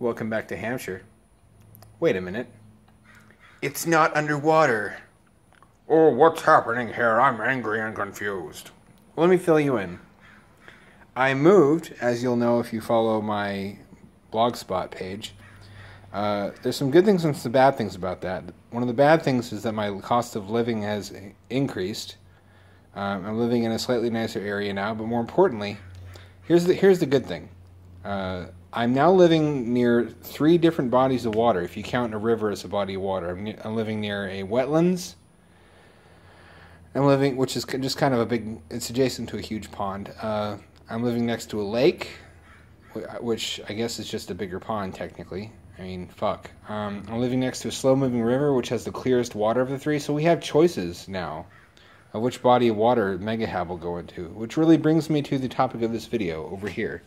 Welcome back to Hampture. Wait a minute. It's not underwater. Oh, what's happening here? I'm angry and confused. Let me fill you in. I moved, as you'll know if you follow my Blogspot page. There's some good things and some bad things about that. One of the bad things is that my cost of living has increased. I'm living in a slightly nicer area now, but more importantly, here's the good thing. I'm now living near 3 different bodies of water, if you count a river as a body of water. I'm living near a wetlands. Which is just kind of a big, it's adjacent to a huge pond. I'm living next to a lake, which I guess is just a bigger pond, technically. I mean, fuck. I'm living next to a slow-moving river, which has the clearest water of the 3, so we have choices now of which body of water MegaHab will go into, which really brings me to the topic of this video over here.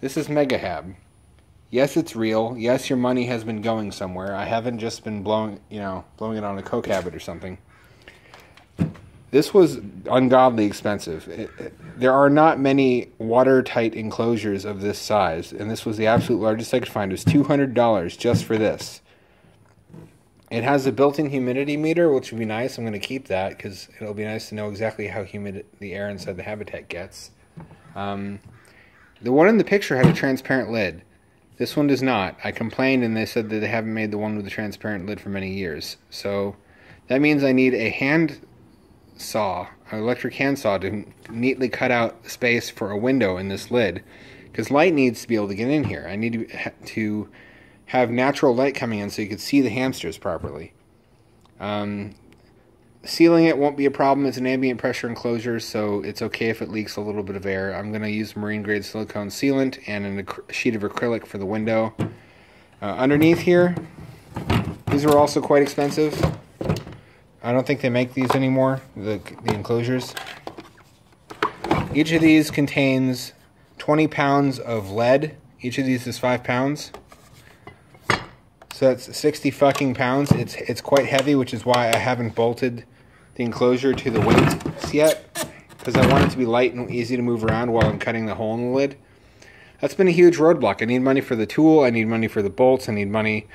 This is MegaHab. Yes, it's real. Yes, your money has been going somewhere. I haven't just been blowing it on a coke habit or something. This was ungodly expensive. There are not many watertight enclosures of this size, and this was the absolute largest I could find. It was $200 just for this. It has a built-in humidity meter, which would be nice. I'm going to keep that because it'll be nice to know exactly how humid the air inside the habitat gets. The one in the picture had a transparent lid. This one does not. I complained, and they said that they haven't made the one with the transparent lid for many years. So that means I need a hand saw, an electric handsaw, to neatly cut out space for a window in this lid, because light needs to be able to get in here. I need to have natural light coming in so you can see the hamsters properly. Sealing it won't be a problem. It's an ambient pressure enclosure, so it's okay if it leaks a little bit of air. I'm going to use marine grade silicone sealant and a sheet of acrylic for the window. Underneath here, these are also quite expensive. I don't think they make these anymore, the enclosures. Each of these contains 20 pounds of lead. Each of these is 5 pounds. So that's 60 fucking pounds. It's quite heavy, which is why I haven't bolted the enclosure to the weights yet, because I want it to be light and easy to move around while I'm cutting the hole in the lid. That's been a huge roadblock. I need money for the tool. I need money for the bolts. I need money.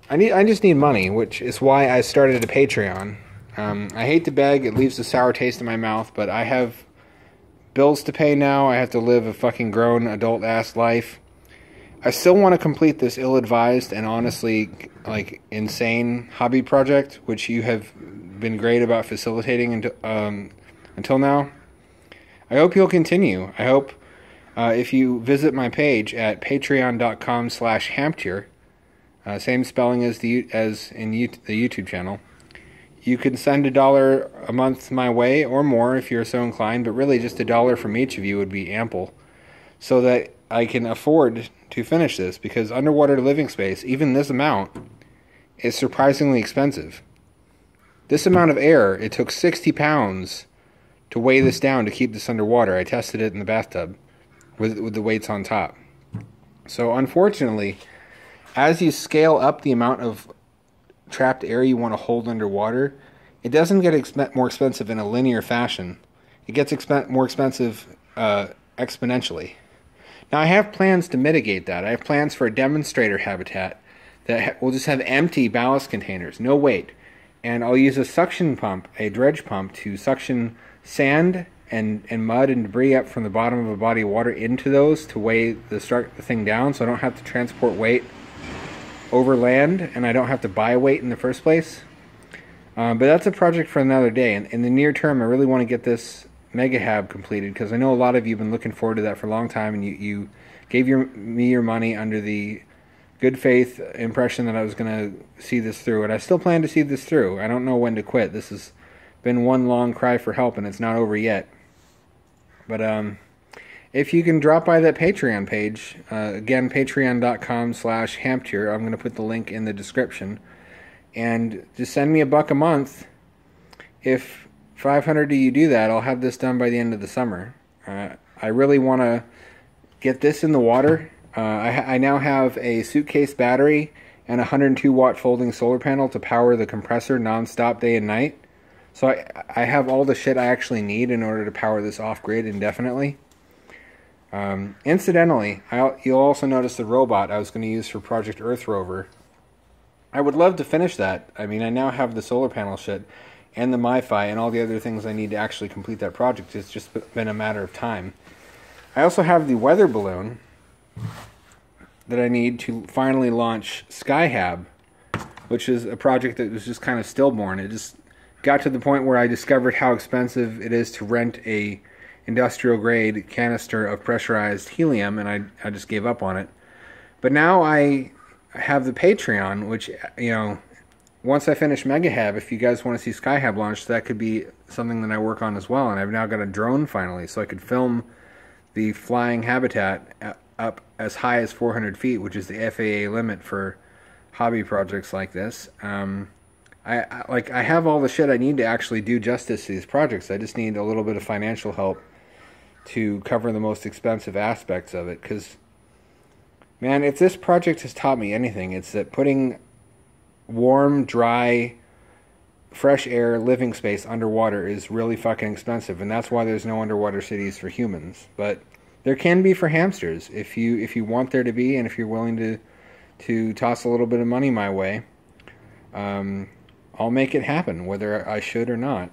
I just need money, which is why I started a Patreon. I hate to beg, it leaves a sour taste in my mouth, but I have bills to pay now. I have to live a fucking grown adult-ass life. I still want to complete this ill-advised and honestly, like, insane hobby project, which you have been great about facilitating until now. I hope you'll continue. I hope if you visit my page at patreon.com/Hampture, same spelling as in the YouTube channel. You can send $1 a month my way or more if you're so inclined, but really just $1 from each of you would be ample so that I can afford to finish this, because underwater living space, even this amount, is surprisingly expensive. This amount of air, it took 60 pounds to weigh this down to keep this underwater. I tested it in the bathtub with the weights on top. So unfortunately, as you scale up the amount of trapped air you want to hold underwater, it doesn't get more expensive in a linear fashion. It gets more expensive exponentially. Now, I have plans to mitigate that. I have plans for a demonstrator habitat that will just have empty ballast containers, no weight. And I'll use a suction pump, a dredge pump, to suction sand and mud and debris up from the bottom of a body of water into those to weigh the thing down, so I don't have to transport weight over land, and I don't have to buy weight in the first place. But that's a project for another day. And in the near term, I really want to get this MegaHab completed, because I know a lot of you have been looking forward to that for a long time, and you gave me your money under the good faith impression that I was going to see this through, and I still plan to see this through. I don't know when to quit. This has been one long cry for help, and it's not over yet. But if you can drop by that Patreon page, again, patreon.com/Hampture. I'm going to put the link in the description, and just send me $1 a month. If 500 of you do that, I'll have this done by the end of the summer. I really want to get this in the water. I now have a suitcase battery and a 102-watt folding solar panel to power the compressor non-stop day and night. So I have all the shit I actually need in order to power this off-grid indefinitely. Incidentally, you'll also notice the robot I was going to use for Project Earth Rover. I would love to finish that. I mean, I now have the solar panel shit and the MiFi and all the other things I need to actually complete that project. It's just been a matter of time. I also have the weather balloon that I need to finally launch MegaHab, which is a project that was just kind of stillborn. It just got to the point where I discovered how expensive it is to rent a industrial grade canister of pressurized helium, and I just gave up on it. But now I have the Patreon, which, you know, once I finish MegaHab, if you guys want to see MegaHab launch, that could be something that I work on as well. And I've now got a drone finally, so I could film the flying habitat up as high as 400 feet, which is the FAA limit for hobby projects like this. I have all the shit I need to actually do justice to these projects. I just need a little bit of financial help to cover the most expensive aspects of it. Because, man, if this project has taught me anything, it's that putting warm, dry, fresh air living space underwater is really fucking expensive, and that's why there's no underwater cities for humans. But there can be for hamsters if you want there to be, and if you're willing to toss a little bit of money my way. I'll make it happen, whether I should or not.